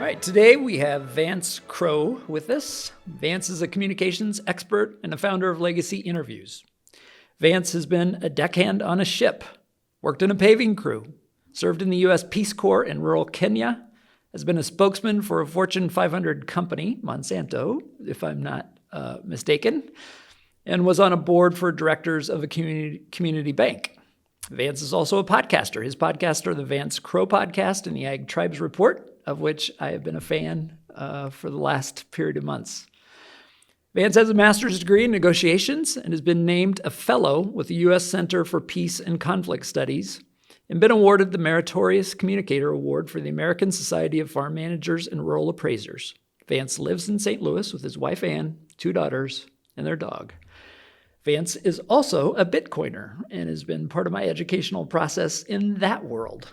right, today we have Vance Crowe with us. Vance is a communications expert and the founder of Legacy Interviews. Vance has been a deckhand on a ship, worked in a paving crew, served in the U.S. Peace Corps in rural Kenya, has been a spokesman for a Fortune 500 company, Monsanto, if I'm not mistaken, and was on a board for directors of a community bank. Vance is also a podcaster. His podcasts are the Vance Crowe podcast and the Ag Tribes Report, of which I have been a fan for the last period of months. Vance has a master's degree in negotiations and has been named a fellow with the U.S. Center for Peace and Conflict Studies and been awarded the Meritorious Communicator Award for the American Society of Farm Managers and Rural Appraisers. Vance lives in St. Louis with his wife Ann, 2 daughters, and their dog. Vance is also a Bitcoiner and has been part of my educational process in that world.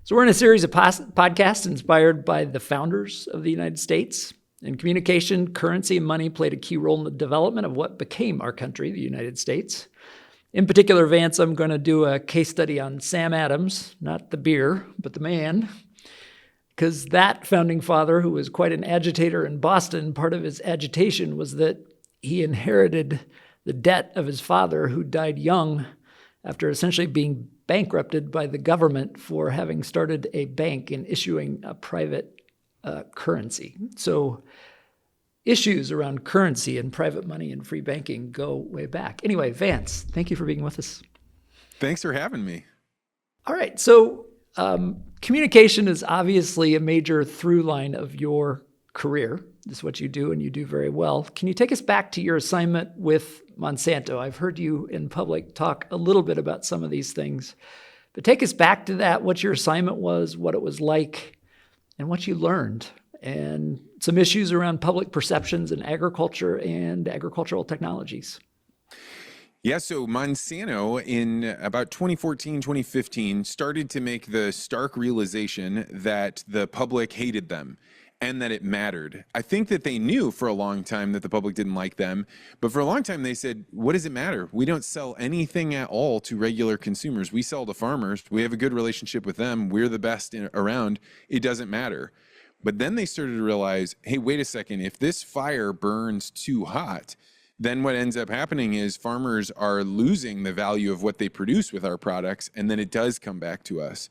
So we're in a series of podcasts inspired by the founders of the United States. In communication, currency and money played a key role in the development of what became our country, the United States. In particular, Vance, I'm going to do a case study on Sam Adams, not the beer, but the man, because that founding father, who was quite an agitator in Boston, part of his agitation was that he inherited the debt of his father, who died young after essentially being bankrupted by the government for having started a bank and issuing a private currency. So issues around currency and private money and free banking go way back. Anyway, Vance, thank you for being with us. Thanks for having me. All right. So communication is obviously a major through line of your career. This is what you do, and you do very well. Can you take us back to your assignment with Monsanto? I've heard you in public talk a little bit about some of these things, but take us back to that, what your assignment was, what it was like, and what you learned, and some issues around public perceptions in agriculture and agricultural technologies. Yeah, so Monsanto in about 2014, 2015 started to make the stark realization that the public hated them and that it mattered. I think that they knew for a long time that the public didn't like them, but for a long time they said, what does it matter? We don't sell anything at all to regular consumers. We sell to farmers. We have a good relationship with them. We're the best around. It doesn't matter. But then they started to realize, hey, wait a second, if this fire burns too hot, then what ends up happening is farmers are losing the value of what they produce with our products, and then it does come back to us.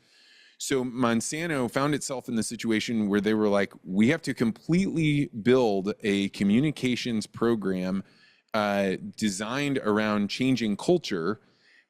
So Monsanto found itself in the situation where they were like, we have to completely build a communications program designed around changing culture,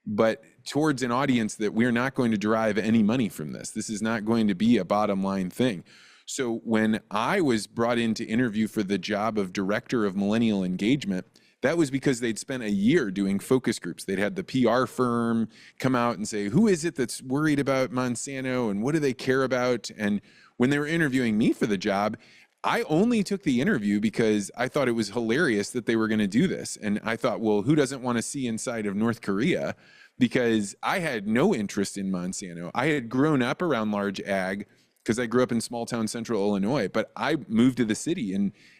but towards an audience that we're not going to derive any money from this. This is not going to be a bottom line thing. So when I was brought in to interview for the job of director of millennial engagement, that was because they'd spent a year doing focus groups. They'd had the PR firm come out and say, who is it that's worried about Monsanto and what do they care about? And when they were interviewing me for the job, I only took the interview because I thought it was hilarious that they were going to do this. And I thought, well, who doesn't want to see inside of North Korea? Because I had no interest in Monsanto. I had grown up around large ag because I grew up in small town central Illinois, but I moved to the city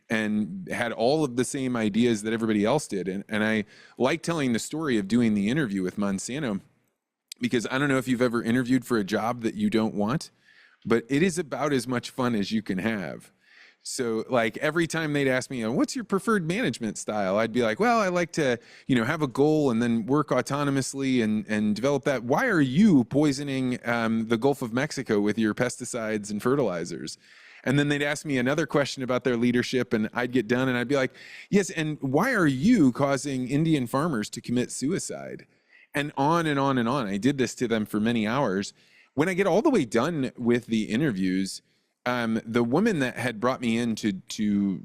and had all of the same ideas that everybody else did. And I like telling the story of doing the interview with Monsanto because I don't know if you've ever interviewed for a job that you don't want, but it is about as much fun as you can have. So like every time they'd ask me, what's your preferred management style? I'd be like, well, I like to, have a goal and then work autonomously and develop that. Why are you poisoning the Gulf of Mexico with your pesticides and fertilizers? And then they'd ask me another question about their leadership and I'd get done and I'd be like, yes, and why are you causing Indian farmers to commit suicide? And on and on and on. I did this to them for many hours. When I get all the way done with the interviews, the woman that had brought me in to do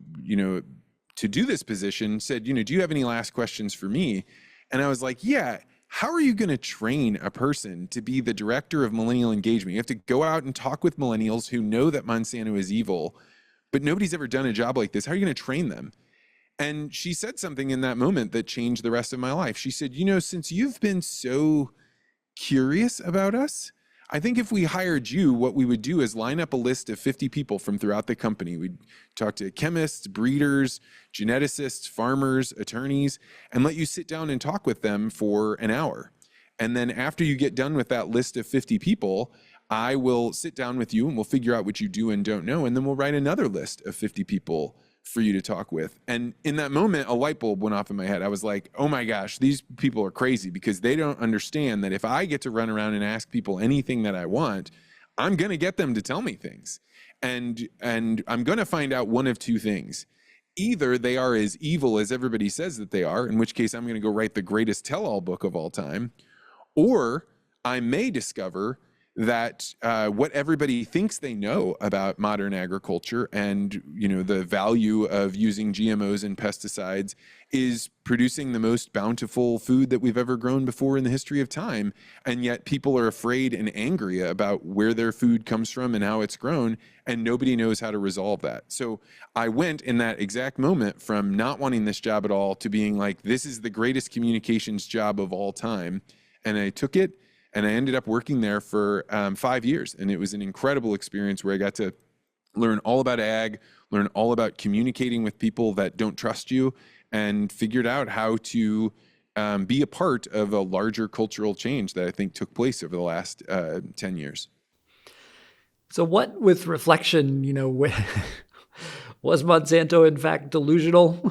this position said, do you have any last questions for me? And I was like, yeah. How are you going to train a person to be the director of millennial engagement? You have to go out and talk with millennials who know that Monsanto is evil, but nobody's ever done a job like this. How are you going to train them? And she said something in that moment that changed the rest of my life. She said, since you've been so curious about us, I think if we hired you, what we would do is line up a list of 50 people from throughout the company. We'd talk to chemists, breeders, geneticists, farmers, attorneys, and let you sit down and talk with them for an hour. And then after you get done with that list of 50 people, I will sit down with you and we'll figure out what you do and don't know. And then we'll write another list of 50 people for you to talk with. And in that moment, a light bulb went off in my head. I was like, oh my gosh, these people are crazy, because they don't understand that if I get to run around and ask people anything that I want, I'm going to get them to tell me things. And I'm going to find out one of two things. Either they are as evil as everybody says that they are, in which case I'm going to go write the greatest tell-all book of all time, or I may discover that what everybody thinks they know about modern agriculture and, you know, the value of using GMOs and pesticides is producing the most bountiful food that we've ever grown before in the history of time. And yet people are afraid and angry about where their food comes from and how it's grown, and nobody knows how to resolve that. So I went in that exact moment from not wanting this job at all to being like, this is the greatest communications job of all time. And I took it. And I ended up working there for 5 years. And it was an incredible experience where I got to learn all about ag, learn all about communicating with people that don't trust you, and figured out how to be a part of a larger cultural change that I think took place over the last 10 years. So what, with reflection, you know, was Monsanto in fact delusional?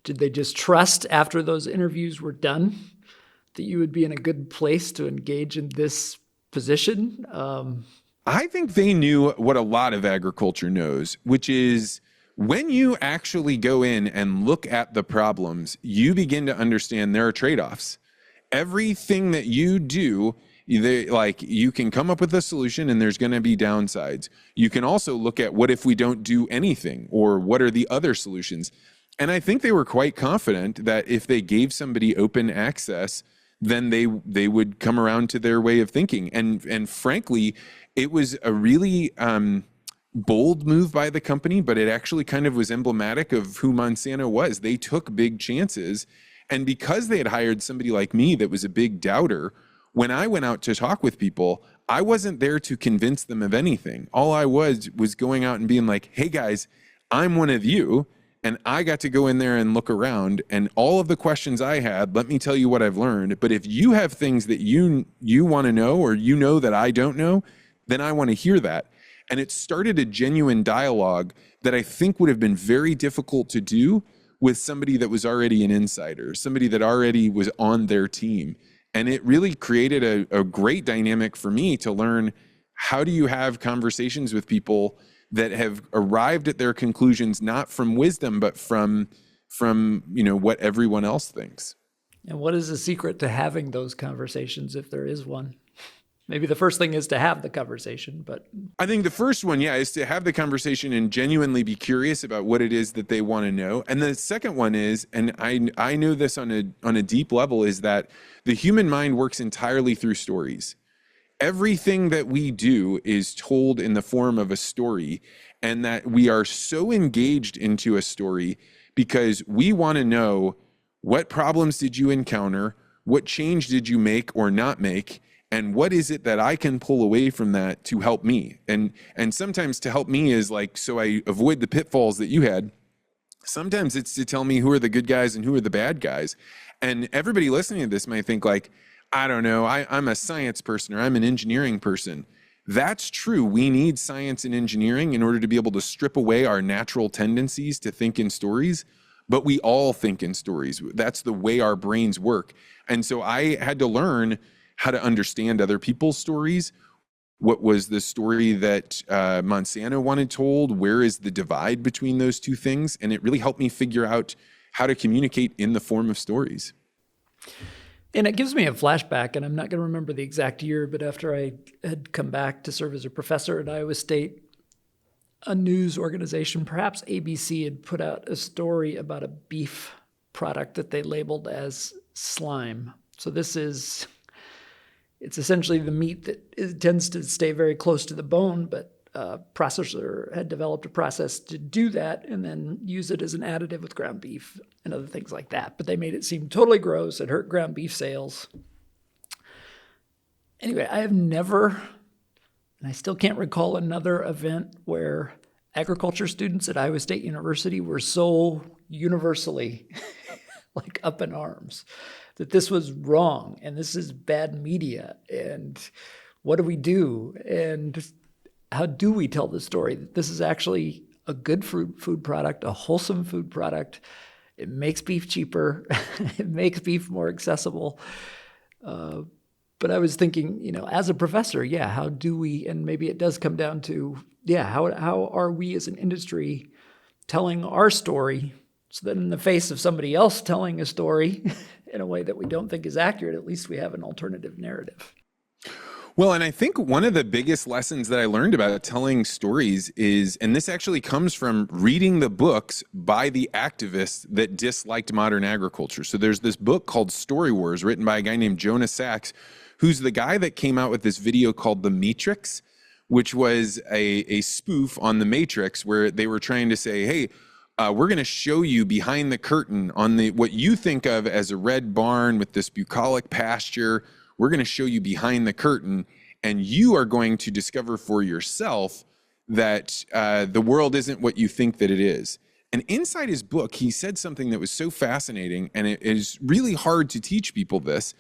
Did they just trust after those interviews were done that you would be in a good place to engage in this position? I think they knew what a lot of agriculture knows, which is when you actually go in and look at the problems, you begin to understand there are trade-offs. Everything that you do, you can come up with a solution and there's going to be downsides. You can also look at what if we don't do anything, or what are the other solutions? And I think they were quite confident that if they gave somebody open access, then they would come around to their way of thinking. And frankly, it was a really bold move by the company, but it actually kind of was emblematic of who Monsanto was. They took big chances. And because they had hired somebody like me that was a big doubter, when I went out to talk with people, I wasn't there to convince them of anything. All I was going out and being like, hey guys, I'm one of you. And I got to go in there and look around, and all of the questions I had, let me tell you what I've learned. But if you have things that you want to know, or you know that I don't know, then I want to hear that. And it started a genuine dialogue that I think would have been very difficult to do with somebody that was already an insider, somebody that already was on their team. And it really created a great dynamic for me to learn, how do you have conversations with people that have arrived at their conclusions not from wisdom, but from what everyone else thinks. And what is the secret to having those conversations, if there is one? Maybe the first thing is to have the conversation, but I think the first one, is to have the conversation and genuinely be curious about what it is that they want to know. And the second one is, and I know this on a deep level, is that the human mind works entirely through stories. Everything that we do is told in the form of a story, and that we are so engaged into a story because we want to know, what problems did you encounter? What change did you make or not make? And what is it that I can pull away from that to help me? And sometimes to help me is like, so I avoid the pitfalls that you had. Sometimes it's to tell me who are the good guys and who are the bad guys. And everybody listening to this might think like, I don't know, I'm a science person, or I'm an engineering person. That's true. We need science and engineering in order to be able to strip away our natural tendencies to think in stories. But we all think in stories. That's the way our brains work. And so I had to learn how to understand other people's stories. What was the story that Monsanto wanted told? Where is the divide between those two things? And it really helped me figure out how to communicate in the form of stories. And it gives me a flashback, and I'm not going to remember the exact year, but after I had come back to serve as a professor at Iowa State, a news organization, perhaps ABC, had put out a story about a beef product that they labeled as slime. So it's essentially the meat that tends to stay very close to the bone, but a processor had developed a process to do that and then use it as an additive with ground beef and other things like that. But they made it seem totally gross. It hurt ground beef sales. Anyway, I have never, and I still can't recall another event where agriculture students at Iowa State University were so universally like up in arms that this was wrong and this is bad media and what do we do? And how do we tell the story that this is actually a good food product, a wholesome food product? It makes beef cheaper. It makes beef more accessible. But I was thinking, as a professor, how do we, and maybe it does come down to, how are we as an industry telling our story so that in the face of somebody else telling a story in a way that we don't think is accurate, at least we have an alternative narrative. Well, and I think one of the biggest lessons that I learned about telling stories is, and this actually comes from reading the books by the activists that disliked modern agriculture. So there's this book called Story Wars written by a guy named Jonah Sachs, who's the guy that came out with this video called The Matrix, which was a spoof on The Matrix, where they were trying to say, hey, we're going to show you behind the curtain on what you think of as a red barn with this bucolic pasture. We're going to show you behind the curtain, and you are going to discover for yourself that the world isn't what you think that it is. And inside his book, he said something that was so fascinating, and it is really hard to teach people this.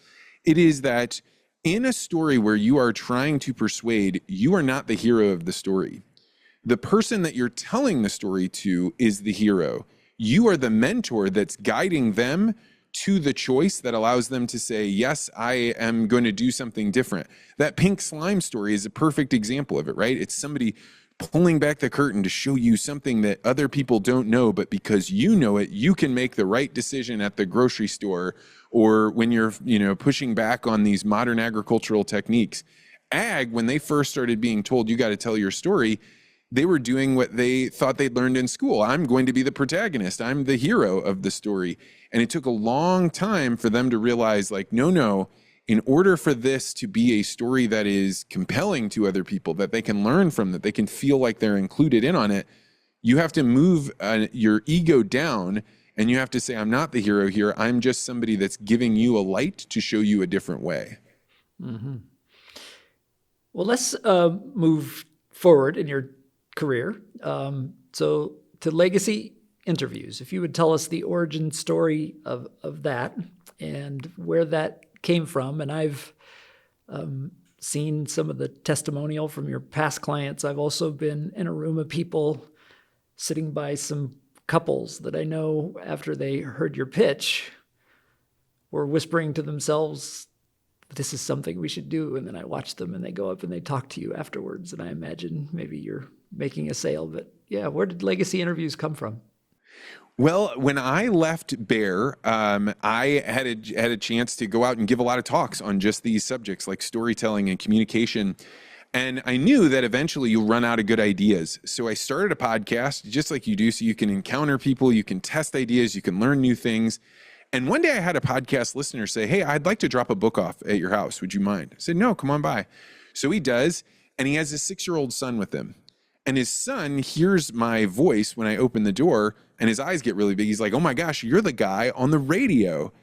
It is that in a story where you are trying to persuade, you are not the hero of the story. The person that you're telling the story to is the hero. You are the mentor that's guiding them to the choice that allows them to say, yes, I am going to do something different. That pink slime story is a perfect example of it, right? It's somebody pulling back the curtain to show you something that other people don't know, but because you know it, you can make the right decision at the grocery store or when you're, pushing back on these modern agricultural techniques. Ag, when they first started being told, you got to tell your story, they were doing what they thought they'd learned in school. I'm going to be the protagonist. I'm the hero of the story. And it took a long time for them to realize, no, in order for this to be a story that is compelling to other people, that they can learn from, that they can feel like they're included in on it, you have to move your ego down, and you have to say, I'm not the hero here. I'm just somebody that's giving you a light to show you a different way. Mm-hmm. Well, let's move forward in your career. So to legacy interviews, if you would tell us the origin story of that and where that came from. And I've seen some of the testimonial from your past clients. I've also been in a room of people sitting by some couples that I know after they heard your pitch were whispering to themselves, this is something we should do. And then I watch them and they go up and they talk to you afterwards. And I imagine maybe you're making a sale, but where did legacy interviews come from? Well, when I left Bayer, I had a chance to go out and give a lot of talks on just these subjects like storytelling and communication. And I knew that eventually you'll run out of good ideas. So I started a podcast just like you do, so you can encounter people, you can test ideas, you can learn new things. And one day I had a podcast listener say, hey, I'd like to drop a book off at your house. Would you mind? I said, no, come on by. So he does. And he has a 6-year-old son with him. And his son hears my voice when I open the door, and his eyes get really big. He's like, oh my gosh, you're the guy on the radio.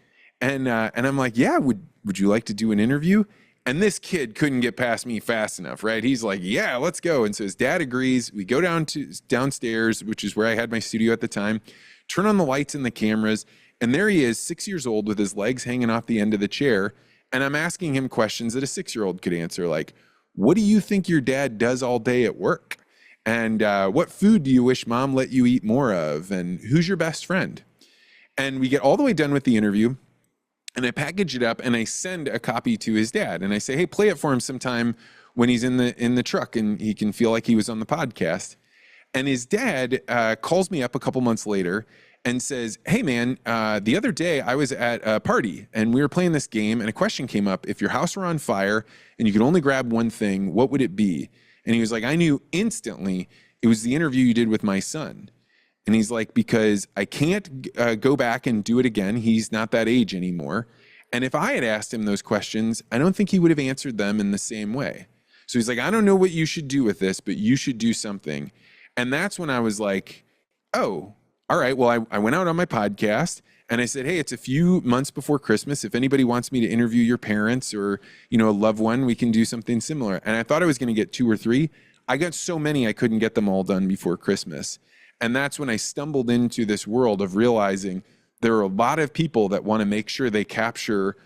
And I'm like, yeah, would you like to do an interview? And this kid couldn't get past me fast enough, right? He's like, yeah, let's go. And so his dad agrees. We go downstairs, which is where I had my studio at the time, turn on the lights and the cameras. And there he is, 6 years old with his legs hanging off the end of the chair. And I'm asking him questions that a 6-year-old could answer, like, what do you think your dad does all day at work? And what food do you wish mom let you eat more of? And who's your best friend? And we get all the way done with the interview. And I package it up and I send a copy to his dad. And I say, hey, play it for him sometime when he's in the truck and he can feel like he was on the podcast. And his dad calls me up a couple months later and says, hey, man, the other day I was at a party and we were playing this game and a question came up. If your house were on fire and you could only grab one thing, what would it be? And he was like, I knew instantly it was the interview you did with my son. And he's like, because I can't go back and do it again. He's not that age anymore. And if I had asked him those questions, I don't think he would have answered them in the same way. So he's like, I don't know what you should do with this, but you should do something. And that's when I was like, oh, all right. Well, I went out on my podcast and I said, hey, it's a few months before Christmas. If anybody wants me to interview your parents or, a loved one, we can do something similar. And I thought I was going to get 2 or 3. I got so many, I couldn't get them all done before Christmas. And that's when I stumbled into this world of realizing there are a lot of people that want to make sure they capture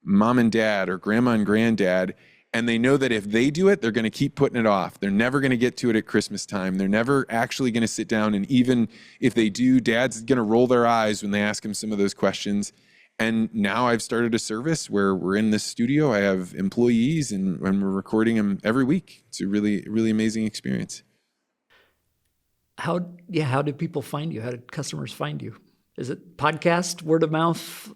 mom and dad or grandma and granddad. And they know that if they do it, they're going to keep putting it off. They're never going to get to it at Christmas time. They're never actually going to sit down. And even if they do, Dad's going to roll their eyes when they ask him some of those questions. And now I've started a service where we're in this studio. I have employees and we're recording them every week. It's a really, really amazing experience. How do people find you? How did customers find you? Is it podcast, word of mouth?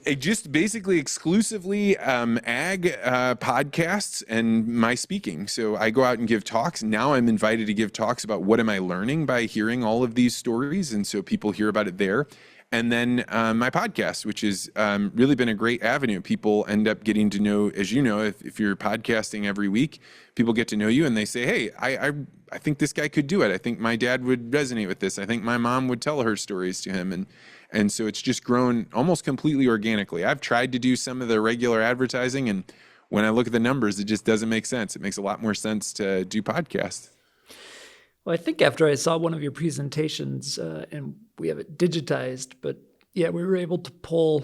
It just basically exclusively ag podcasts and my speaking. So I go out and give talks. Now I'm invited to give talks about what am I learning by hearing all of these stories. And so people hear about it there. And then my podcast, which has really been a great avenue. People end up getting to know, as you know, if you're podcasting every week, people get to know you and they say, hey, I think this guy could do it. I think my dad would resonate with this. I think my mom would tell her stories to him. And so it's just grown almost completely organically. I've tried to do some of the regular advertising, and when I look at the numbers, it just doesn't make sense. It makes a lot more sense to do podcasts. Well, I think after I saw one of your presentations, and we have it digitized, but yeah, we were able to pull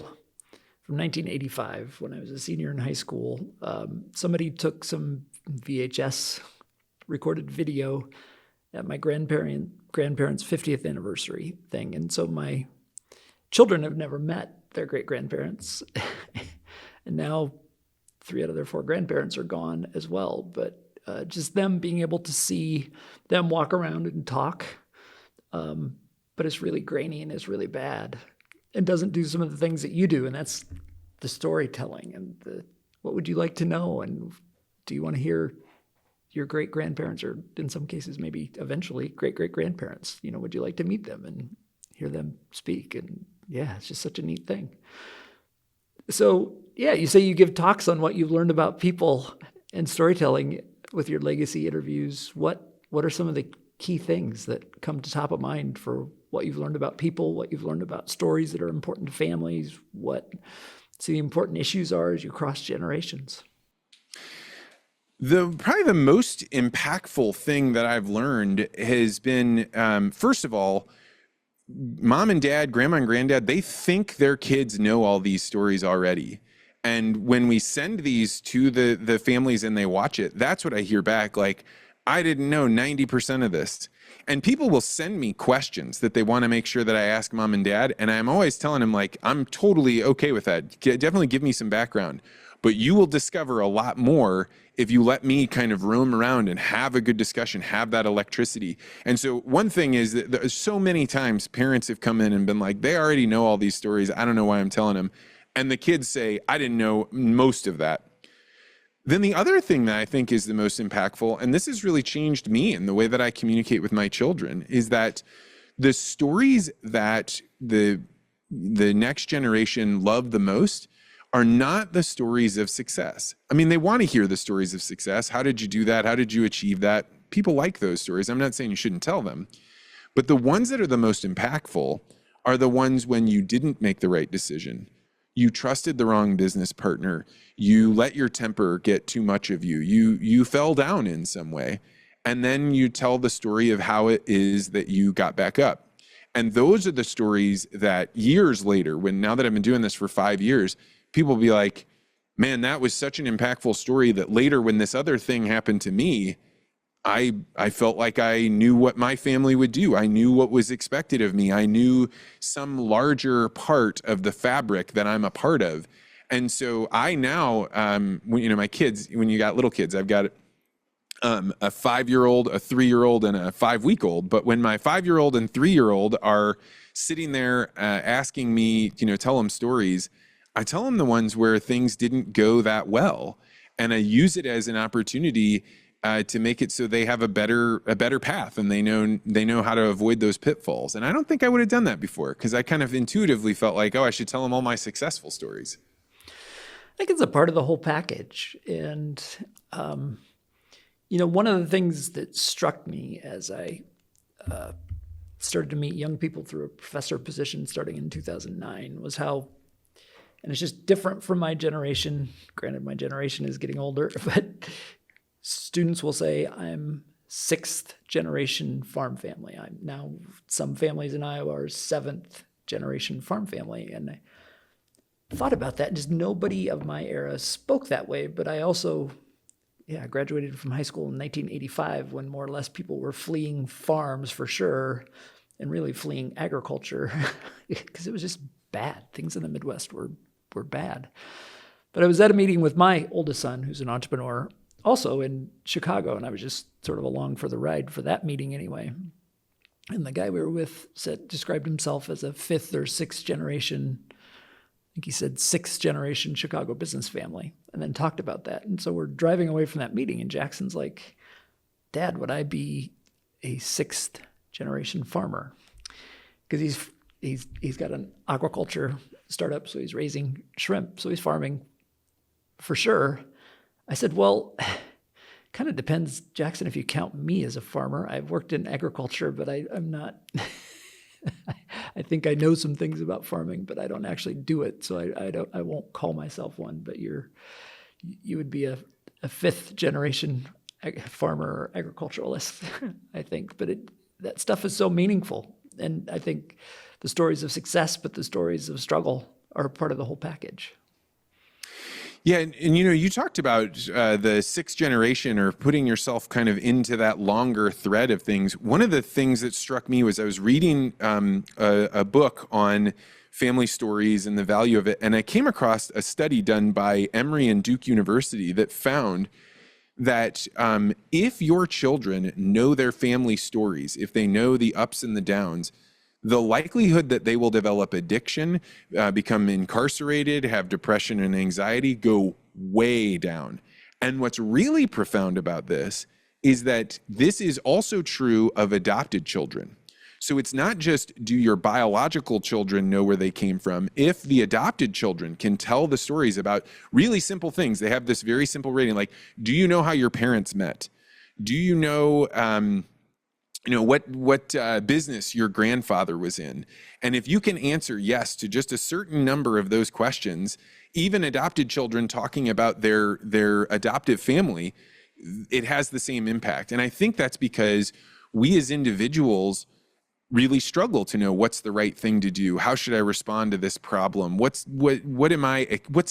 from 1985 when I was a senior in high school. Somebody took some VHS recorded video at my grandparents' 50th anniversary thing. And so my children have never met their great-grandparents. And now 3 out of their 4 grandparents are gone as well. But just them being able to see them walk around and talk, but it's really grainy and it's really bad and doesn't do some of the things that you do. And that's the storytelling and what would you like to know? And do you want to hear your great-grandparents, or in some cases, maybe eventually great-great-grandparents? Would you like to meet them and hear them speak? And yeah, it's just such a neat thing. So yeah, you say you give talks on what you've learned about people and storytelling with your legacy interviews. What are some of the key things that come to top of mind for what you've learned about people, what you've learned about stories that are important to families, what the important issues are as you cross generations? Probably the most impactful thing that I've learned has been, first of all, mom and dad, grandma and granddad, they think their kids know all these stories already. And when we send these to the families and they watch it, that's what I hear back. Like, I didn't know 90% of this. And people will send me questions that they want to make sure that I ask mom and dad. And I'm always telling them, like, I'm totally okay with that. Definitely give me some background. But you will discover a lot more if you let me kind of roam around and have a good discussion, have that electricity. And so one thing is that there's so many times parents have come in and been like, they already know all these stories. I don't know why I'm telling them. And the kids say, I didn't know most of that. Then the other thing that I think is the most impactful, and this has really changed me in the way that I communicate with my children, is that the stories that the next generation love the most are not the stories of success. I mean, they want to hear the stories of success. How did you do that? How did you achieve that? People like those stories. I'm not saying you shouldn't tell them. But the ones that are the most impactful are the ones when you didn't make the right decision. You trusted the wrong business partner. You let your temper get too much of you. You fell down in some way. And then you tell the story of how it is that you got back up. And those are the stories that years later, now that I've been doing this for 5 years, people will be like, man, that was such an impactful story that later when this other thing happened to me, I felt like I knew what my family would do. I knew what was expected of me. I knew some larger part of the fabric that I'm a part of. And so I now, my kids, when you got little kids, I've got a 5-year-old, a 3-year-old, and a 5-week-old. But when my 5-year-old and 3-year-old are sitting there asking me, tell them stories, I tell them the ones where things didn't go that well. And I use it as an opportunity to make it so they have a better path, and they know how to avoid those pitfalls. And I don't think I would have done that before, because I kind of intuitively felt like, I should tell them all my successful stories. I think it's a part of the whole package. And, one of the things that struck me as I started to meet young people through a professor position starting in 2009 was how, and it's just different from my generation. Granted, my generation is getting older, but students will say, I'm 6th generation farm family. I'm now, some families in Iowa are 7th generation farm family. And thought about that. Just nobody of my era spoke that way. But I also, I graduated from high school in 1985 when more or less people were fleeing farms for sure and really fleeing agriculture because it was just bad. Things in the Midwest were bad. But I was at a meeting with my oldest son, who's an entrepreneur, also in Chicago, and I was just sort of along for the ride for that meeting anyway. And the guy we were with described himself as a fifth or sixth generation, I think he said sixth generation Chicago business family, and then talked about that. And so we're driving away from that meeting, and Jackson's like, Dad, would I be a sixth generation farmer? Because he's got an aquaculture startup, so he's raising shrimp, so he's farming for sure. I said, well, kind of depends, Jackson, if you count me as a farmer. I've worked in agriculture, but I'm not, I think I know some things about farming, but I don't actually do it. So I won't call myself one, but you would be a fifth generation farmer or agriculturalist, I think. But that stuff is so meaningful. And I think the stories of success, but the stories of struggle are part of the whole package. Yeah, and you talked about the sixth generation, or putting yourself kind of into that longer thread of things. One of the things that struck me was I was reading a book on family stories and the value of it, and I came across a study done by Emory and Duke University that found that if your children know their family stories, if they know the ups and the downs, the likelihood that they will develop addiction, become incarcerated, have depression and anxiety go way down. And what's really profound about this is that this is also true of adopted children. So it's not just, do your biological children know where they came from? If the adopted children can tell the stories about really simple things, they have this very simple rating, like, do you know how your parents met? Do you know, what business your grandfather was in? And if you can answer yes to just a certain number of those questions, even adopted children talking about their adoptive family, it has the same impact. And I think that's because we as individuals really struggle to know what's the right thing to do. How should I respond to this problem? what's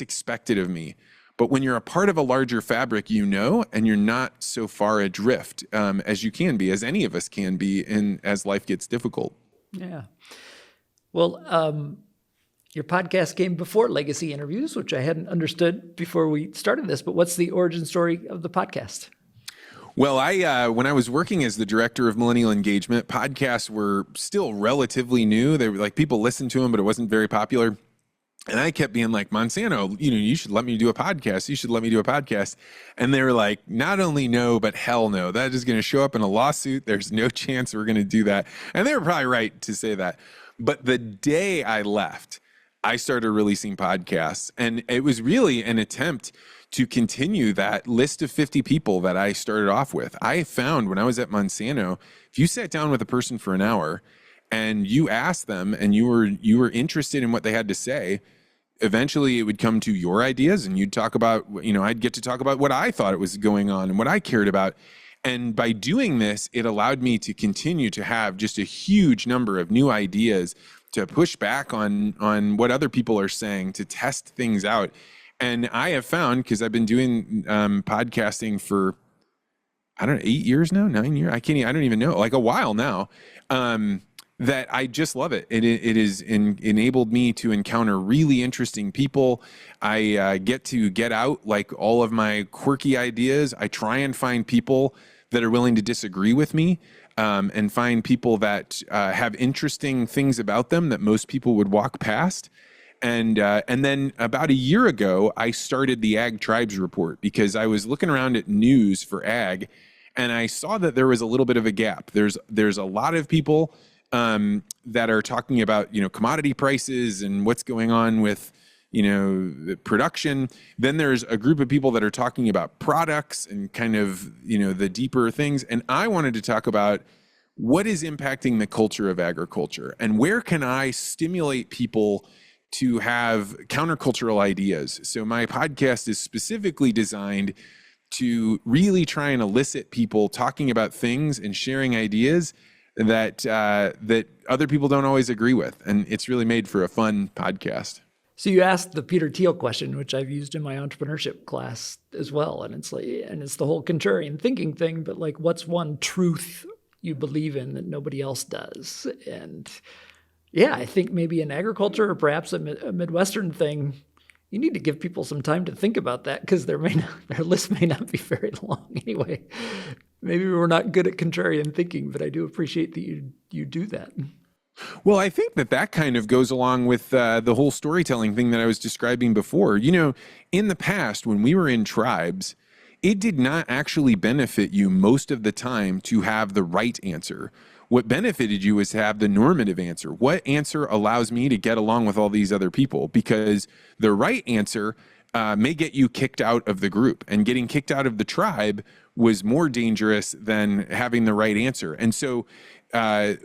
expected of me? But when you're a part of a larger fabric, and you're not so far adrift as you can be, as any of us can be, as life gets difficult. Yeah. Well, your podcast came before Legacy Interviews, which I hadn't understood before we started this, but what's the origin story of the podcast? Well, when I was working as the director of millennial engagement, podcasts were still relatively new. They were like, people listened to them, but it wasn't very popular. And I kept being like, Monsanto, you should let me do a podcast. You should let me do a podcast. And they were like, not only no, but hell no. That is going to show up in a lawsuit. There's no chance we're going to do that. And they were probably right to say that. But the day I left, I started releasing podcasts. And it was really an attempt to continue that list of 50 people that I started off with. I found when I was at Monsanto, if you sat down with a person for an hour and you asked them and you were interested in what they had to say, eventually it would come to your ideas and you'd talk about, I'd get to talk about what I thought it was going on and what I cared about. And by doing this, it allowed me to continue to have just a huge number of new ideas, to push back on what other people are saying, to test things out. And I have found, because I've been doing podcasting for, 8 years now, 9 years, I don't even know, like a while now, that I just love it. It has enabled me to encounter really interesting people. I get to get out like all of my quirky ideas. I try and find people that are willing to disagree with me, and find people that have interesting things about them that most people would walk past. And then about a year ago, I started the Ag Tribes Report because I was looking around at news for ag, and I saw that there was a little bit of a gap. There's a lot of people that are talking about, commodity prices and what's going on with, the production. Then there's a group of people that are talking about products and kind of, the deeper things. And I wanted to talk about what is impacting the culture of agriculture and where can I stimulate people to have countercultural ideas. So my podcast is specifically designed to really try and elicit people talking about things and sharing ideas that other people don't always agree with. And it's really made for a fun podcast. So you asked the Peter Thiel question, which I've used in my entrepreneurship class as well. And it's like, and it's the whole contrarian thinking thing, but like, what's one truth you believe in that nobody else does? And yeah, I think maybe in agriculture or perhaps a Midwestern thing, you need to give people some time to think about that because their list may not be very long anyway. Maybe we're not good at contrarian thinking, but I do appreciate that you do that. Well, I think that kind of goes along with the whole storytelling thing that I was describing before. You know, in the past, when we were in tribes, it did not actually benefit you most of the time to have the right answer. What benefited you is to have the normative answer. What answer allows me to get along with all these other people? Because the right answer may get you kicked out of the group, and getting kicked out of the tribe was more dangerous than having the right answer. And so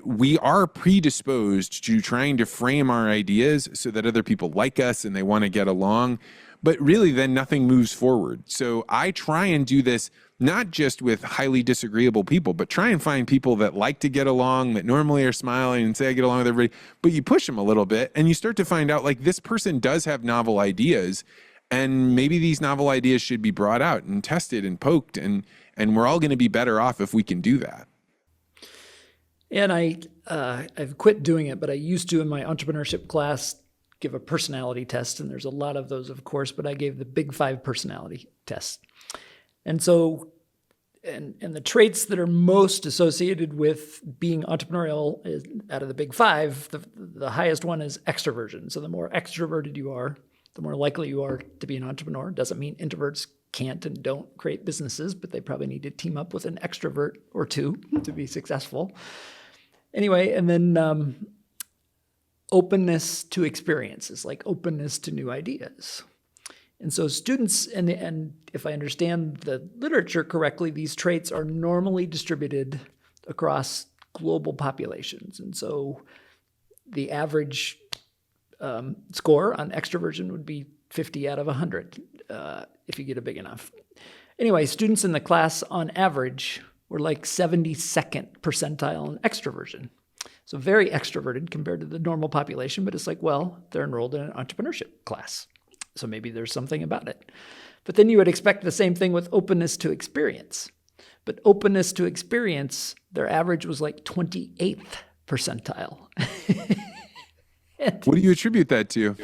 we are predisposed to trying to frame our ideas so that other people like us and they want to get along, but really then nothing moves forward. So I try and do this not just with highly disagreeable people, but try and find people that like to get along, that normally are smiling and say I get along with everybody, but you push them a little bit and you start to find out like this person does have novel ideas, and maybe these novel ideas should be brought out and tested and poked, and we're all going to be better off if we can do that. And I've quit doing it, but I used to in my entrepreneurship class give a personality test, and there's a lot of those, of course, but I gave the Big Five personality test. And so, and the traits that are most associated with being entrepreneurial is, out of the Big Five, the highest one is extroversion. So the more extroverted you are, the more likely you are to be an entrepreneur. Doesn't mean introverts can't and don't create businesses, but they probably need to team up with an extrovert or two to be successful. Anyway, and then openness to experiences, like openness to new ideas. And so students, and if I understand the literature correctly, these traits are normally distributed across global populations. And so the average score on extroversion would be 50 out of 100 if you get a big enough. Anyway, students in the class on average were like 72nd percentile in extroversion. So very extroverted compared to the normal population, but it's like, well, they're enrolled in an entrepreneurship class. So maybe there's something about it. But then you would expect the same thing with openness to experience. But openness to experience, their average was like 28th percentile. What do you attribute that to?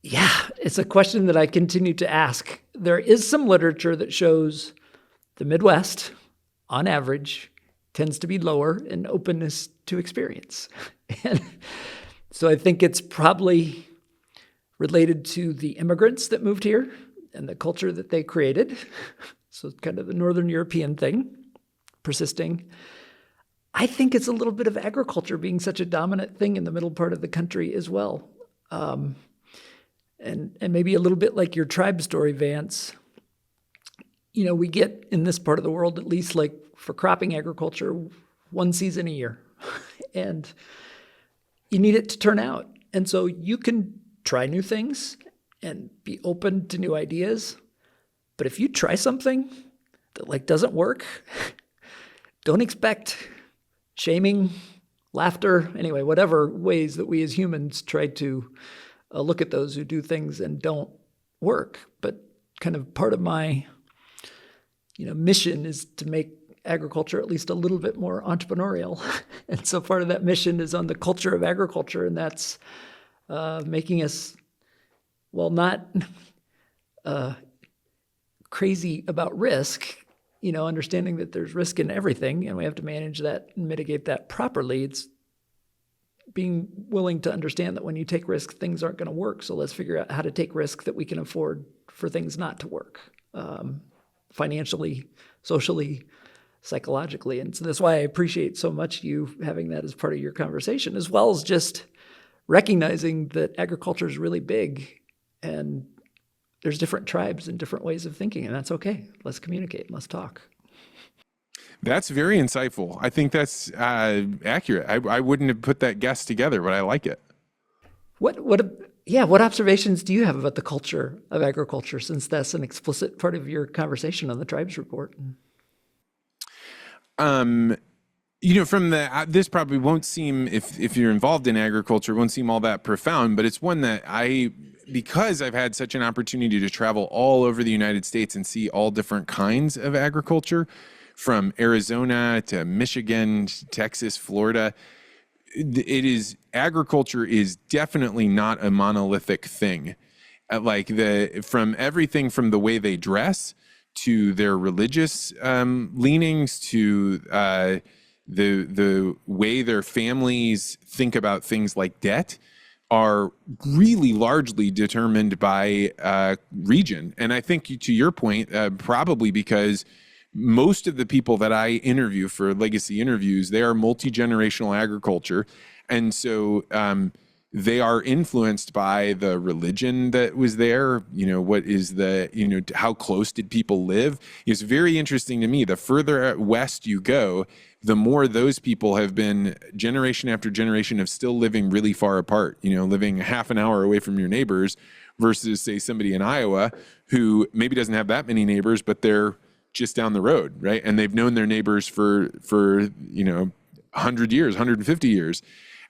Yeah, it's a question that I continue to ask. There is some literature that shows the Midwest, on average, tends to be lower in openness to experience. And so I think it's probably related to the immigrants that moved here and the culture that they created. So it's kind of the Northern European thing persisting. I think it's a little bit of agriculture being such a dominant thing in the middle part of the country as well. And maybe a little bit like your tribe story, Vance. You know, we get in this part of the world, at least like for cropping agriculture, one season a year. And you need it to turn out. And so you can try new things and be open to new ideas. But if you try something that like doesn't work, don't expect shaming, laughter, anyway, whatever ways that we as humans try to look at those who do things and don't work. But kind of part of my mission is to make agriculture at least a little bit more entrepreneurial. And so part of that mission is on the culture of agriculture, and that's making us, well, not crazy about risk, understanding that there's risk in everything and we have to manage that and mitigate that properly. It's being willing to understand that when you take risk, things aren't going to work. So let's figure out how to take risk that we can afford for things not to work, financially, socially, psychologically. And so that's why I appreciate so much you having that as part of your conversation, as well as just recognizing that agriculture is really big and there's different tribes and different ways of thinking, and that's okay. Let's communicate. Let's talk. That's very insightful. I think that's accurate. I wouldn't have put that guess together, but I like it. What observations do you have about the culture of agriculture, since that's an explicit part of your conversation on the Tribes Report? From this probably won't seem, if you're involved in agriculture, it won't seem all that profound, but it's one that because I've had such an opportunity to travel all over the United States and see all different kinds of agriculture, from Arizona to Michigan, Texas, Florida, agriculture is definitely not a monolithic thing. From everything from the way they dress to their religious leanings to the way their families think about things like debt are really largely determined by region. And I think, to your point, probably because most of the people that I interview for legacy interviews, they are multi-generational agriculture. And so they are influenced by the religion that was there. What is how close did people live? It's very interesting to me. The further west you go, the more those people have been generation after generation of still living really far apart, living half an hour away from your neighbors versus, say, somebody in Iowa who maybe doesn't have that many neighbors, but they're just down the road, right? And they've known their neighbors for 100 years, 150 years.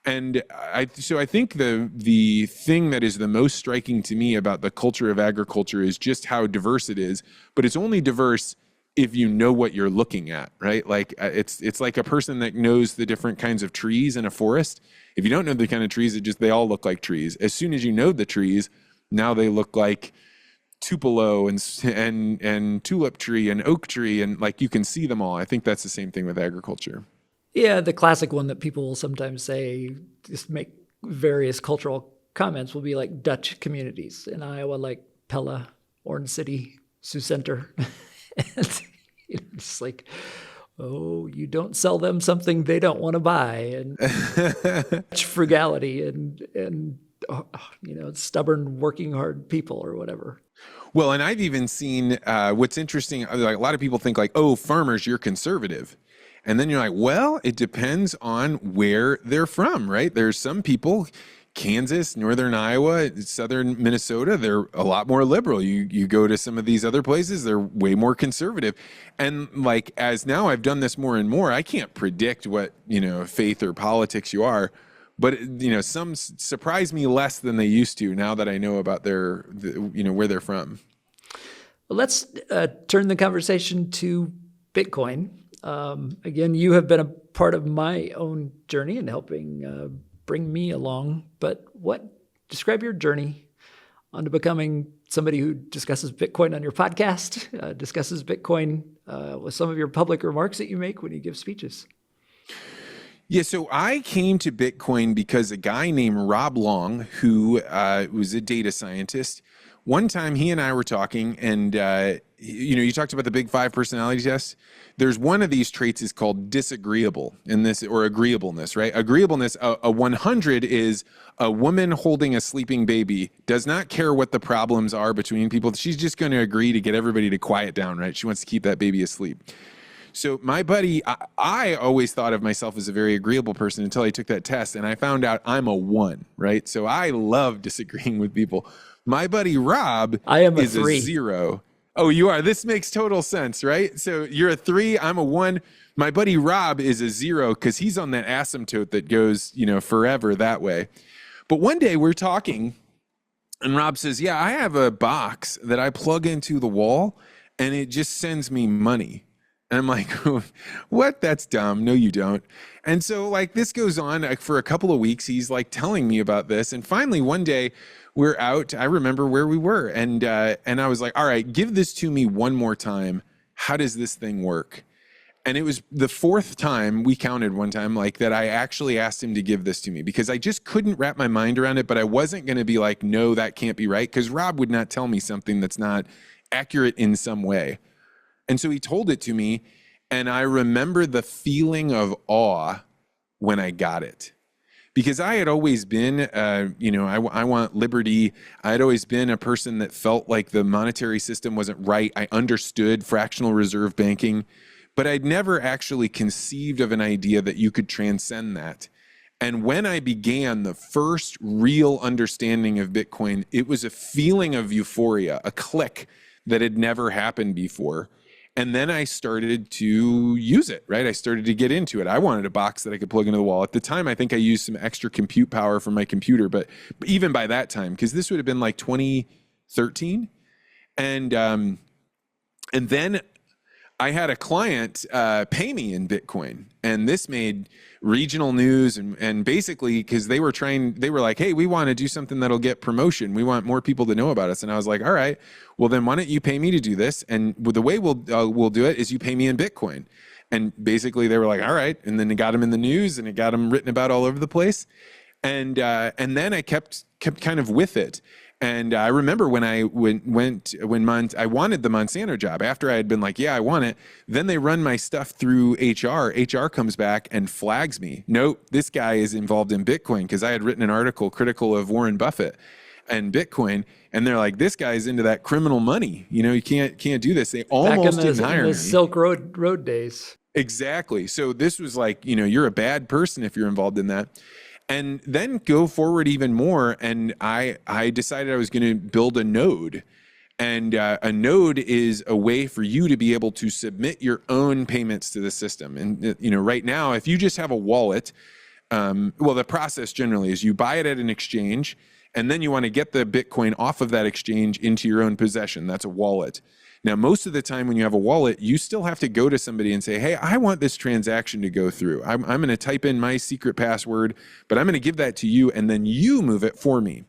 And I think the thing that is the most striking to me about the culture of agriculture is just how diverse it is, but it's only diverse if you know what you're looking at, right? Like it's like a person that knows the different kinds of trees in a forest. If you don't know the kind of trees, they all look like trees. As soon as you know the trees, now they look like tupelo and tulip tree and oak tree, and like you can see them all. I think that's the same thing with agriculture. Yeah, the classic one that people will sometimes say, just make various cultural comments, will be like Dutch communities in Iowa, like Pella, Orange City, Sioux Center. And it's like, oh, you don't sell them something they don't want to buy, and frugality and stubborn, working hard people or whatever. Well, and I've even seen what's interesting. Like, a lot of people think like, oh, farmers, you're conservative. And then you're like, well, it depends on where they're from, right? There's some people, Kansas, northern Iowa, southern Minnesota, they're a lot more liberal. You go to some of these other places, they're way more conservative. And like, as now I've done this more and more, I can't predict what, faith or politics you are. But, some surprise me less than they used to now that I know about where they're from. Well, let's turn the conversation to Bitcoin. Again, you have been a part of my own journey in helping bring me along. But describe your journey onto becoming somebody who discusses Bitcoin on your podcast, discusses Bitcoin with some of your public remarks that you make when you give speeches. Yeah, so I came to Bitcoin because a guy named Rob Long, who was a data scientist, one time he and I were talking, and you talked about the big 5 personality test. There's one of these traits is called disagreeable or agreeableness, right? Agreeableness, a 100 is a woman holding a sleeping baby, does not care what the problems are between people. She's just going to agree to get everybody to quiet down, right? She wants to keep that baby asleep. So my buddy, I always thought of myself as a very agreeable person until I took that test, and I found out I'm a 1, right? So I love disagreeing with people. My buddy Rob is a 0. Oh, you are? This makes total sense, right? So you're a 3, I'm a 1. My buddy Rob is a 0 because he's on that asymptote that goes, forever that way. But one day we're talking, and Rob says, yeah, I have a box that I plug into the wall, and it just sends me money. And I'm like, what? That's dumb. No, you don't. And so like this goes on for a couple of weeks. He's like telling me about this. And finally one day we're out. I remember where we were. And I was like, all right, give this to me one more time. How does this thing work? And it was the 4th time, we counted one time, like that I actually asked him to give this to me because I just couldn't wrap my mind around it, but I wasn't going to be like, no, that can't be right. Because Rob would not tell me something that's not accurate in some way. And so he told it to me, and I remember the feeling of awe when I got it. Because I had always been, I want liberty. I had always been a person that felt like the monetary system wasn't right. I understood fractional reserve banking, but I'd never actually conceived of an idea that you could transcend that. And when I began the first real understanding of Bitcoin, it was a feeling of euphoria, a click that had never happened before. And then I started to use it, right? I started to get into it. I wanted a box that I could plug into the wall. At the time, I think I used some extra compute power from my computer, but even by that time, because this would have been like 2013. And then I had a client pay me in Bitcoin, and this made regional news, and basically because they were like, hey, we want to do something that'll get promotion. We want more people to know about us. And I was like, all right, well then why don't you pay me to do this? And the way we'll do it is you pay me in Bitcoin. And basically they were like, all right. And then it got them in the news, and it got them written about all over the place. And then I kept kind of with it. And I remember when I wanted the Monsanto job, after I had been like, yeah, I want it. Then they run my stuff through HR. HR comes back and flags me. Nope, this guy is involved in Bitcoin, because I had written an article critical of Warren Buffett and Bitcoin. And they're like, this guy's into that criminal money. You can't do this. They almost didn't hire me. In the Silk Road days. Exactly. So this was like, you're a bad person if you're involved in that. And then go forward even more, and I decided I was going to build a node. And a node is a way for you to be able to submit your own payments to the system. And right now, if you just have a wallet, the process generally is you buy it at an exchange, and then you want to get the Bitcoin off of that exchange into your own possession. That's a wallet. Now, most of the time when you have a wallet, you still have to go to somebody and say, hey, I want this transaction to go through. I'm going to type in my secret password, but I'm going to give that to you, and then you move it for me.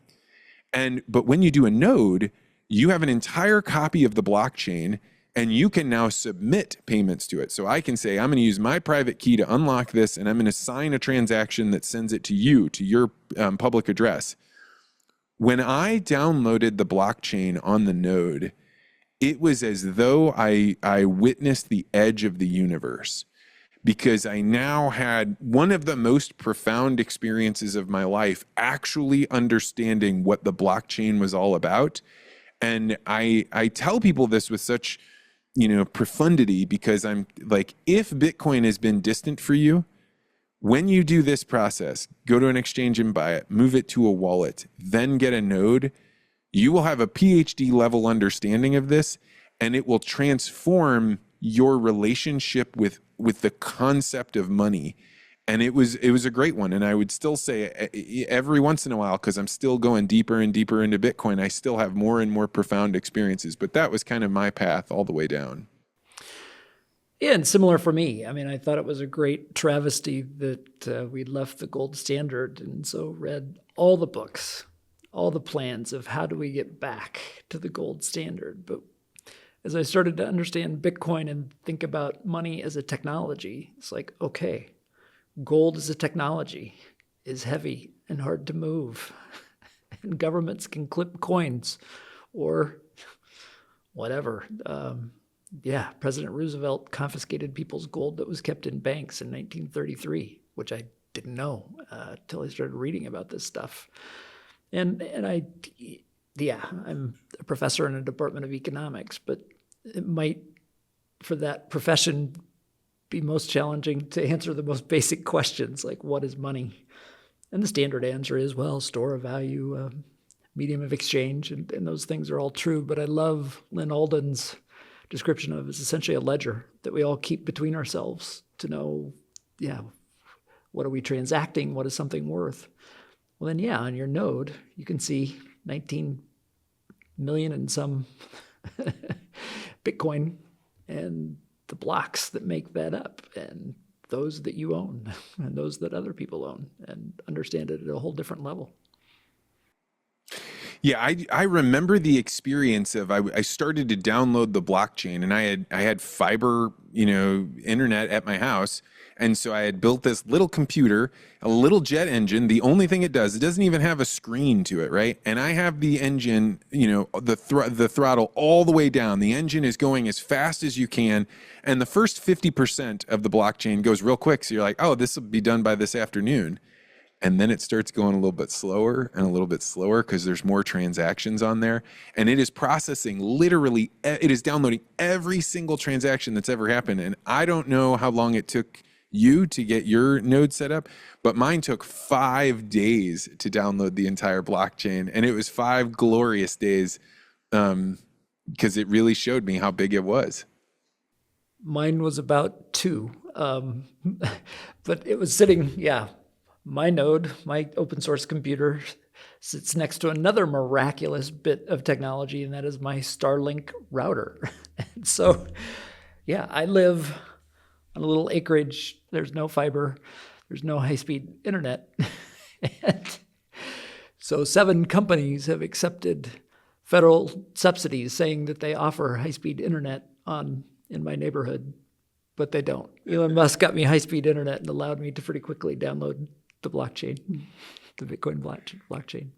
But when you do a node, you have an entire copy of the blockchain, and you can now submit payments to it. So I can say, I'm going to use my private key to unlock this, and I'm going to sign a transaction that sends it to you, to your public address. When I downloaded the blockchain on the node, it was as though I witnessed the edge of the universe, because I now had one of the most profound experiences of my life actually understanding what the blockchain was all about. And I tell people this with such, profundity, because I'm like, if Bitcoin has been distant for you, when you do this process, go to an exchange and buy it, move it to a wallet, then get a node, you will have a PhD level understanding of this, and it will transform your relationship with the concept of money. And it was a great one. And I would still say every once in a while, because I'm still going deeper and deeper into Bitcoin, I still have more and more profound experiences. But that was kind of my path all the way down. Yeah, and similar for me. I mean, I thought it was a great travesty that we'd left the gold standard, and so read all the books, all the plans of how do we get back to the gold standard. But as I started to understand Bitcoin and think about money as a technology, it's like, okay, gold as a technology is heavy and hard to move. And governments can clip coins or whatever. President Roosevelt confiscated people's gold that was kept in banks in 1933, which I didn't know until I started reading about this stuff. And I'm a professor in a department of economics, but it might, for that profession, be most challenging to answer the most basic questions, like what is money? And the standard answer is, well, store of value, medium of exchange, and those things are all true. But I love Lynn Alden's description of it as essentially a ledger that we all keep between ourselves to know, what are we transacting? What is something worth? Well, then, on your node, you can see 19 million and some Bitcoin and the blocks that make that up, and those that you own and those that other people own, and understand it at a whole different level. Yeah, I remember the experience of I started to download the blockchain, and I had fiber, internet at my house. And so I had built this little computer, a little jet engine. The only thing it doesn't even have a screen to it, right? And I have the engine, the throttle all the way down. The engine is going as fast as you can. And the first 50% of the blockchain goes real quick. So you're like, oh, this will be done by this afternoon. And then it starts going a little bit slower and a little bit slower because there's more transactions on there. And it is processing it is downloading every single transaction that's ever happened. And I don't know how long it took you to get your node set up, but mine took 5 days to download the entire blockchain. And it was 5 glorious days because it really showed me how big it was. Mine was about 2. But it was sitting, my node, my open source computer sits next to another miraculous bit of technology, and that is my Starlink router. And so, I live on a little acreage. There's no fiber. There's no high-speed internet. And so 7 companies have accepted federal subsidies saying that they offer high-speed internet in my neighborhood, but they don't. Elon Musk got me high-speed internet and allowed me to pretty quickly download the blockchain, the Bitcoin blockchain.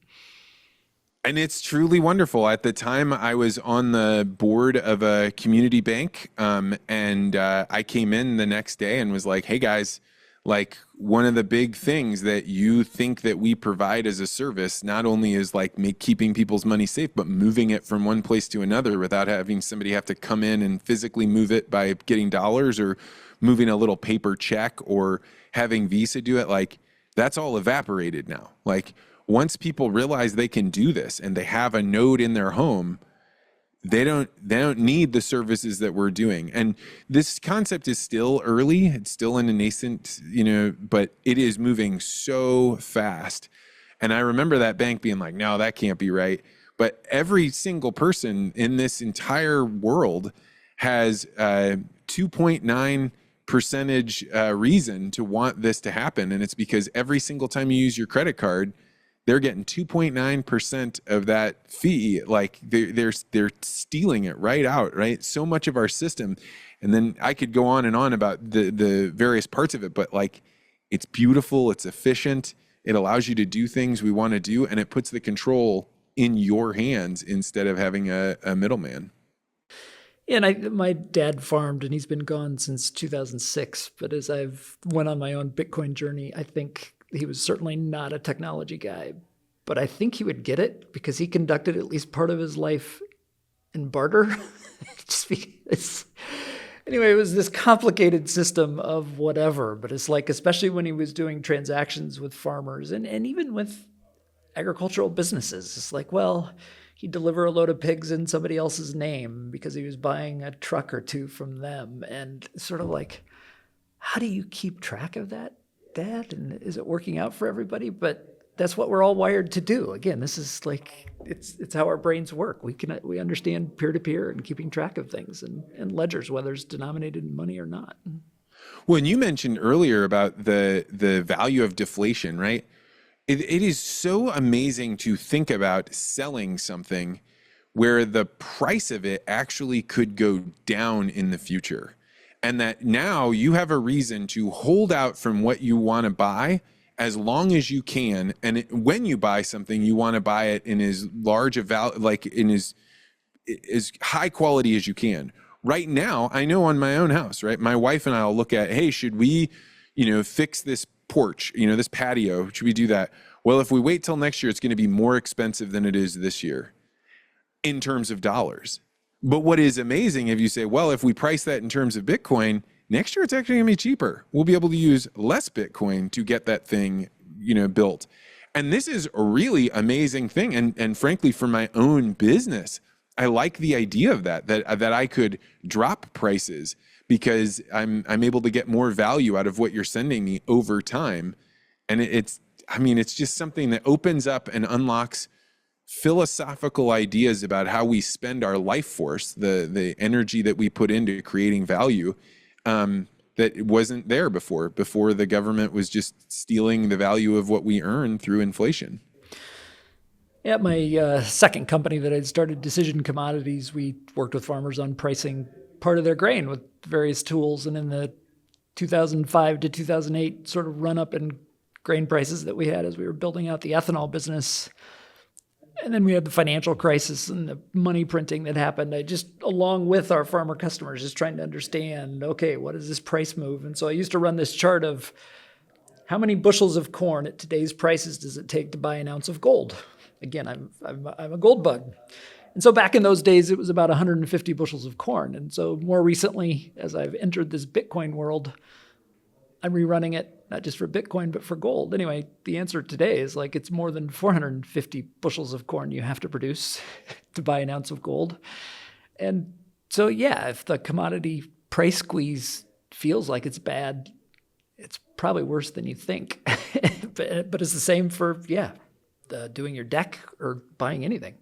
And it's truly wonderful. At the time, I was on the board of a community bank, and I came in the next day and was like, hey, guys, like one of the big things that you think that we provide as a service not only is like keeping people's money safe, but moving it from one place to another without having somebody have to come in and physically move it by getting dollars or moving a little paper check or having Visa do it. Like that's all evaporated now. Like once people realize they can do this and they have a node in their home, they don't need the services that we're doing. And this concept is still early. It's still in a nascent, but it is moving so fast. And I remember that bank being like, no, that can't be right. But every single person in this entire world has 2.9 percentage reason to want this to happen. And it's because every single time you use your credit card, they're getting 2.9% of that fee. Like they're stealing it right out, right? So much of our system. And then I could go on and on about the various parts of it, but like it's beautiful, it's efficient, it allows you to do things we want to do, and it puts the control in your hands instead of having a middleman. And my dad farmed, and he's been gone since 2006. But as I've went on my own Bitcoin journey, I think he was certainly not a technology guy, but I think he would get it because he conducted at least part of his life in barter. Anyway, it was this complicated system of whatever, but it's like, especially when he was doing transactions with farmers and even with agricultural businesses, it's like, well, he'd deliver a load of pigs in somebody else's name because he was buying a truck or 2 from them. And sort of like, how do you keep track of that, Dad? And is it working out for everybody? But that's what we're all wired to do. Again, this is like, it's how our brains work. We understand peer-to-peer and keeping track of things and ledgers, whether it's denominated in money or not. Well, and you mentioned earlier about the value of deflation, right? It is so amazing to think about selling something where the price of it actually could go down in the future. And that now you have a reason to hold out from what you want to buy as long as you can. And when you buy something, you want to buy it in as large a value, like in as high quality as you can. Right now, I know on my own house, right? My wife and I will look at, hey, should we, fix this porch, this patio? Should we do that? Well, if we wait till next year, it's going to be more expensive than it is this year in terms of dollars. But what is amazing, if you say, well, if we price that in terms of Bitcoin, next year it's actually going to be cheaper. We'll be able to use less Bitcoin to get that thing, built. And this is a really amazing thing. And frankly, for my own business, I like the idea of that I could drop prices because I'm able to get more value out of what you're sending me over time. And it's just something that opens up and unlocks philosophical ideas about how we spend our life force, the energy that we put into creating value, that wasn't there before the government was just stealing the value of what we earn through inflation. At my second company that I'd started, Decision Commodities, we worked with farmers on pricing part of their grain with various tools. And in the 2005 to 2008 sort of run up in grain prices that we had as we were building out the ethanol business, and then we had the financial crisis and the money printing that happened. I just, along with our farmer customers, just trying to understand, okay, what is this price move? And so I used to run this chart of how many bushels of corn at today's prices does it take to buy an ounce of gold? Again, I'm a gold bug. And so back in those days, it was about 150 bushels of corn. And so more recently, as I've entered this Bitcoin world, I'm rerunning it, not just for Bitcoin, but for gold. Anyway, the answer today is like it's more than 450 bushels of corn you have to produce to buy an ounce of gold. And so, if the commodity price squeeze feels like it's bad, it's probably worse than you think. but it's the same for, doing your deck or buying anything.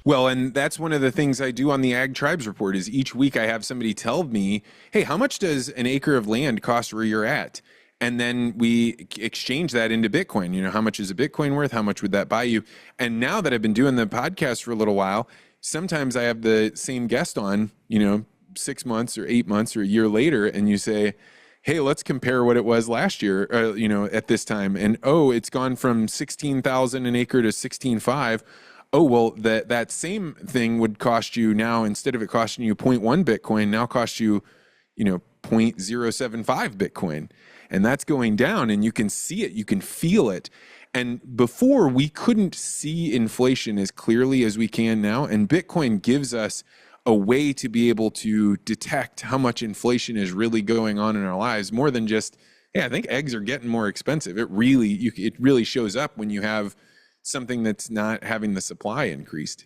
Well, and that's one of the things I do on the Ag Tribes Report is each week I have somebody tell me, hey, how much does an acre of land cost where you're at? And then we exchange that into Bitcoin. How much is a Bitcoin worth? How much would that buy you? And now that I've been doing the podcast for a little while, sometimes I have the same guest on, 6 months or 8 months or a year later, and you say, hey, let's compare what it was last year, at this time. And, it's gone from 16,000 an acre to 16.5. Oh, well, that same thing would cost you now, instead of it costing you 0.1 Bitcoin, now cost you, 0.075 Bitcoin. And that's going down, and you can see it, you can feel it. And before, we couldn't see inflation as clearly as we can now. And Bitcoin gives us a way to be able to detect how much inflation is really going on in our lives, more than just, hey, I think eggs are getting more expensive. It really shows up when you have something that's not having the supply increased.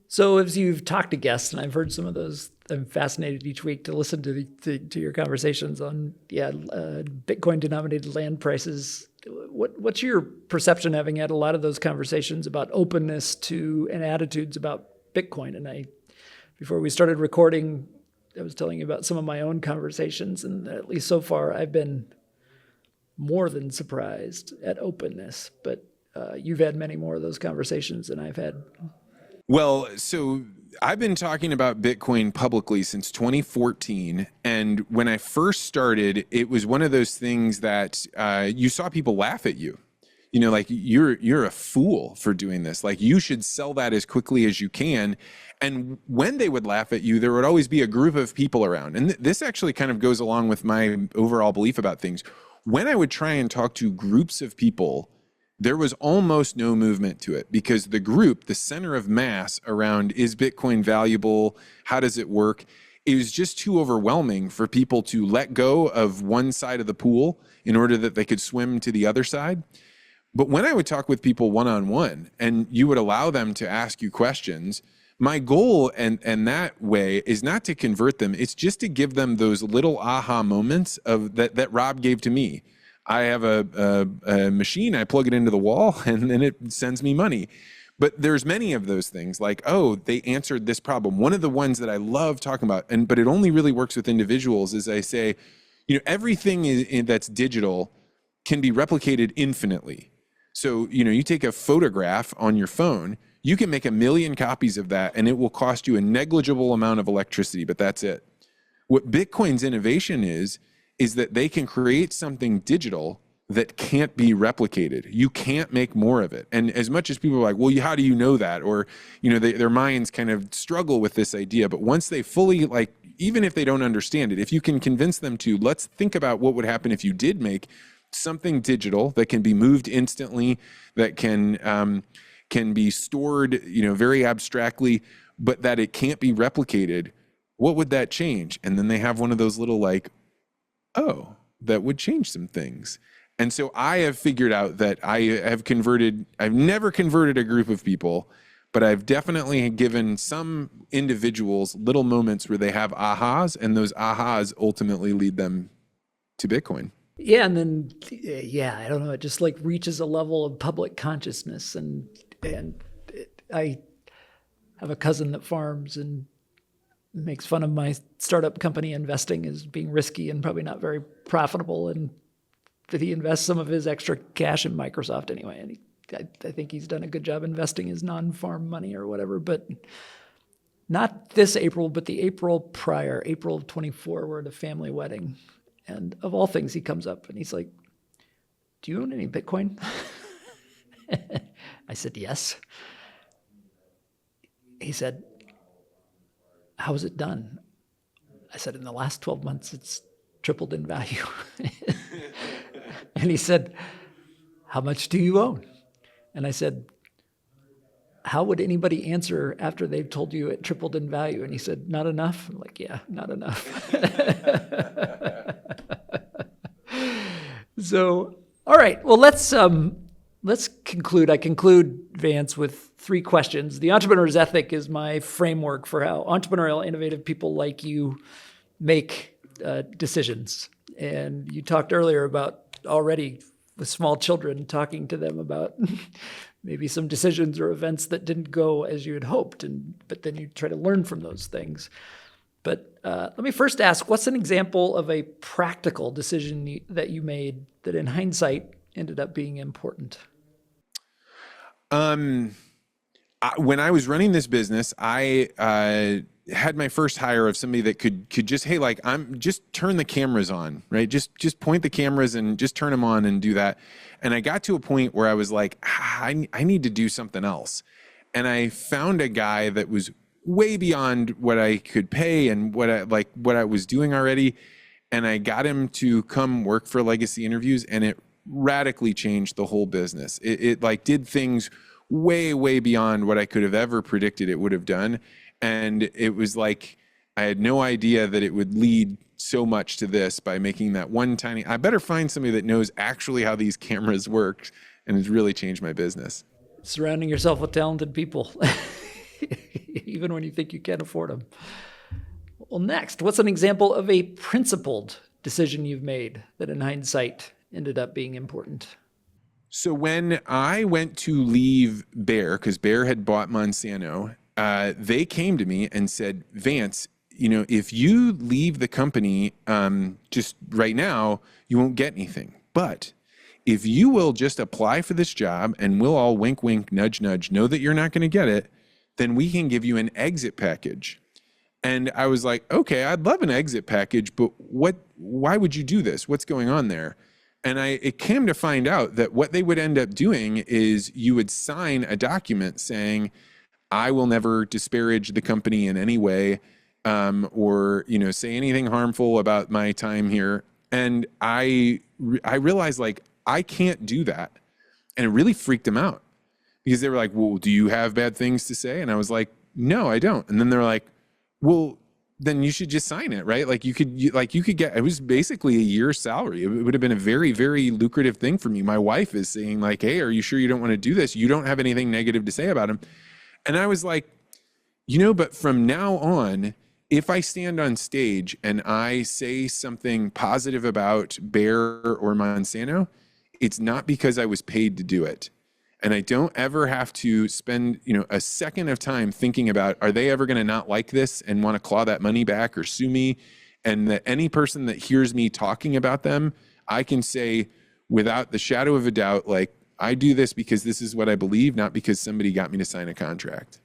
So as you've talked to guests, and I've heard some of those, I'm fascinated each week to listen to your conversations on Bitcoin denominated land prices. What's your perception, having had a lot of those conversations about openness to and attitudes about Bitcoin? And before we started recording, I was telling you about some of my own conversations, and at least so far, I've been more than surprised at openness. But you've had many more of those conversations than I've had. Well, so I've been talking about Bitcoin publicly since 2014. And when I first started, it was one of those things that you saw people laugh at you. Like you're a fool for doing this. Like you should sell that as quickly as you can. And when they would laugh at you, there would always be a group of people around. And this actually kind of goes along with my overall belief about things. When I would try and talk to groups of people, there was almost no movement to it, because the group, the center of mass around, is Bitcoin valuable? How does it work? It was just too overwhelming for people to let go of one side of the pool in order that they could swim to the other side. But when I would talk with people one-on-one and you would allow them to ask you questions, my goal and that way is not to convert them. It's just to give them those little aha moments of that Rob gave to me. I have a machine, I plug it into the wall, and then it sends me money. But there's many of those things, like, they answered this problem. One of the ones that I love talking about, but it only really works with individuals, is I say, everything that's digital can be replicated infinitely. So, you take a photograph on your phone, you can make 1 million copies of that, and it will cost you a negligible amount of electricity, but that's it. What Bitcoin's innovation is that they can create something digital that can't be replicated. You can't make more of it. And as much as people are like, well, how do you know that? Or, their minds kind of struggle with this idea. But once they fully, even if they don't understand it, if you can convince them to, let's think about what would happen if you did make something digital that can be moved instantly, that can be stored, very abstractly, but that it can't be replicated, what would that change? And then they have one of those little that would change some things. And so I have figured out that I've never converted a group of people, but I've definitely given some individuals little moments where they have ahas, and those ahas ultimately lead them to Bitcoin. Yeah. And then, I don't know, it just reaches a level of public consciousness. And I have a cousin that farms and makes fun of my startup company investing as being risky and probably not very profitable, and that he invests some of his extra cash in Microsoft anyway. And I think he's done a good job investing his non-farm money or whatever, but not this April, but the April prior, April of 24, we're at a family wedding. And of all things, he comes up and he's like, do you own any Bitcoin? I said, yes. He said, how is it done? I said, in the last 12 months, it's tripled in value. And he said, how much do you own? And I said, how would anybody answer after they've told you it tripled in value? And he said, not enough. I'm like, yeah, not enough. So, all right. Well, let's conclude. I conclude, Vance, with 3 questions. The entrepreneur's ethic is my framework for how entrepreneurial, innovative people like you make decisions. And you talked earlier about already with small children talking to them about maybe some decisions or events that didn't go as you had hoped, but then you try to learn from those things. But let me first ask, what's an example of a practical decision that you made that in hindsight ended up being important? When I was running this business, I had my first hire of somebody that could just, hey, like, I'm just turn the cameras on, right? Just point the cameras and just turn them on and do that. And I got to a point where I was like, I need to do something else. And I found a guy that was way beyond what I could pay and what I was doing already. And I got him to come work for Legacy Interviews, and it radically changed the whole business. It like did things way, way beyond what I could have ever predicted it would have done. And it was like, I had no idea that it would lead so much to this by making that one tiny, I better find somebody that knows actually how these cameras work, and it's really changed my business. Surrounding yourself with talented people, even when you think you can't afford them. Well, next, what's an example of a principled decision you've made that in hindsight ended up being important? So when I went to leave Bayer, because Bayer had bought Monsanto, they came to me and said, Vance, if you leave the company just right now, you won't get anything. But if you will just apply for this job and we'll all wink, wink, nudge, nudge, know that you're not going to get it, then we can give you an exit package. And I was like, okay, I'd love an exit package, but why would you do this? What's going on there? And it came to find out that what they would end up doing is you would sign a document saying, I will never disparage the company in any way, or say anything harmful about my time here. And I realized, like, I can't do that. And it really freaked them out, because they were like, well, do you have bad things to say? And I was like, no, I don't. And then they're like, well, then you should just sign it, right? Like you could get, it was basically a year's salary. It would have been a very, very lucrative thing for me. My wife is saying, like, hey, are you sure you don't want to do this? You don't have anything negative to say about him. And I was like, but from now on, if I stand on stage and I say something positive about Bayer or Monsanto, it's not because I was paid to do it. And I don't ever have to spend, a second of time thinking about, are they ever going to not like this and want to claw that money back or sue me? And that any person that hears me talking about them, I can say without the shadow of a doubt, like, I do this because this is what I believe, not because somebody got me to sign a contract.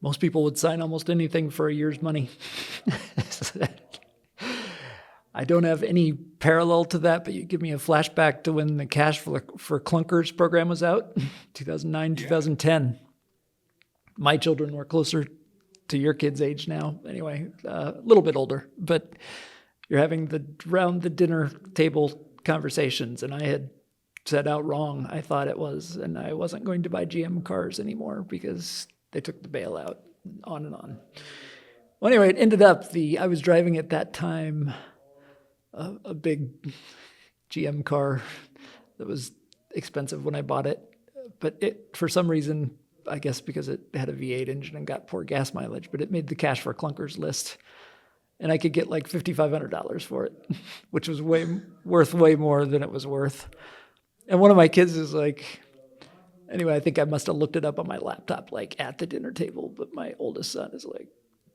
Most people would sign almost anything for a year's money. I don't have any parallel to that, but you give me a flashback to when the Cash for Clunkers program was out, 2009, 2010. My children were closer to your kids' age now. Anyway, a little bit older, but you're having the round the dinner table conversations, and I had said out wrong, I thought it was, and I wasn't going to buy GM cars anymore because they took the bailout, on and on. Well, anyway, it ended up I was driving at that time a big GM car that was expensive when I bought it, but for some reason, I guess because it had a V8 engine and got poor gas mileage, but it made the Cash for Clunkers list. And I could get like $5,500 for it, which was worth way more than it was worth. And one of my kids is like, anyway, I think I must have looked it up on my laptop, like at the dinner table. But my oldest son is like,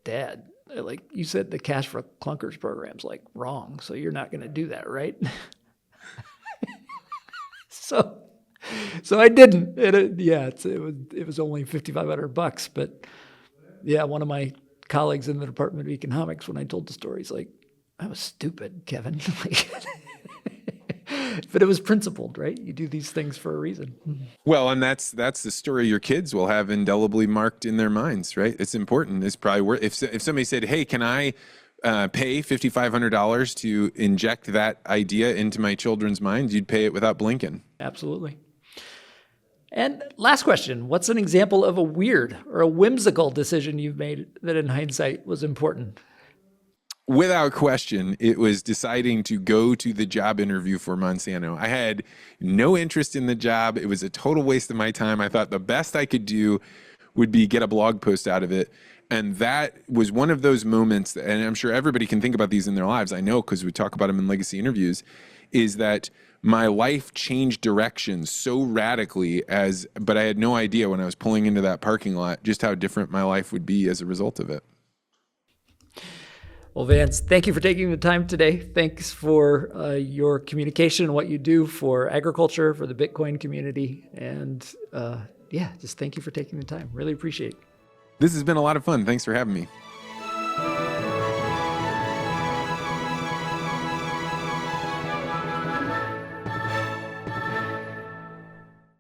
Dad, like you said, the Cash for Clunkers program's like wrong, so you're not going to do that, right? So I didn't. It was only $5,500, but yeah, one of my colleagues in the Department of Economics, when I told the story, he's like, "I was stupid, Kevin." But it was principled, right? You do these things for a reason. Well, and that's the story your kids will have indelibly marked in their minds, right? It's important. It's probably worth. If somebody said, "Hey, can I pay $5,500 to inject that idea into my children's minds?" You'd pay it without blinking. Absolutely. And last question, what's an example of a weird or a whimsical decision you've made that in hindsight was important? Without question, it was deciding to go to the job interview for Monsanto. I had no interest in the job. It was a total waste of my time. I thought the best I could do would be get a blog post out of it. And that was one of those moments, and I'm sure everybody can think about these in their lives. I know because we talk about them in legacy interviews, is that my life changed directions so radically but I had no idea when I was pulling into that parking lot just how different my life would be as a result of it. Well, Vance, thank you for taking the time today. Thanks for your communication and what you do for agriculture, for the Bitcoin community. And just thank you for taking the time. Really appreciate it. This has been a lot of fun. Thanks for having me.